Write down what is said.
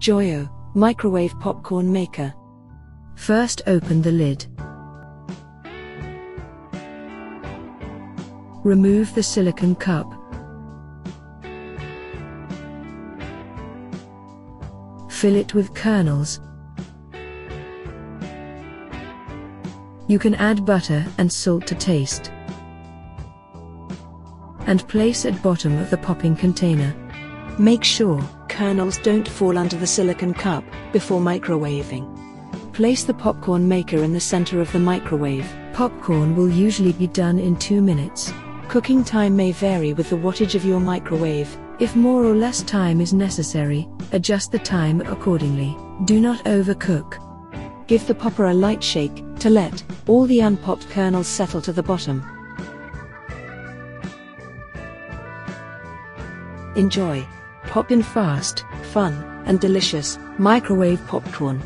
Joyo Microwave Popcorn Maker. First open the lid. Remove the silicone cup. Fill it with kernels. You can add butter and salt to taste. And place at bottom of the popping container. Make sure kernels don't fall under the silicone cup before microwaving. Place the popcorn maker in the center of the microwave. Popcorn will usually be done in 2 minutes. Cooking time may vary with the wattage of your microwave. If more or less time is necessary, adjust the time accordingly. Do not overcook. Give the popper a light shake to let all the unpopped kernels settle to the bottom. Enjoy. Pop in fast, fun, and delicious microwave popcorn.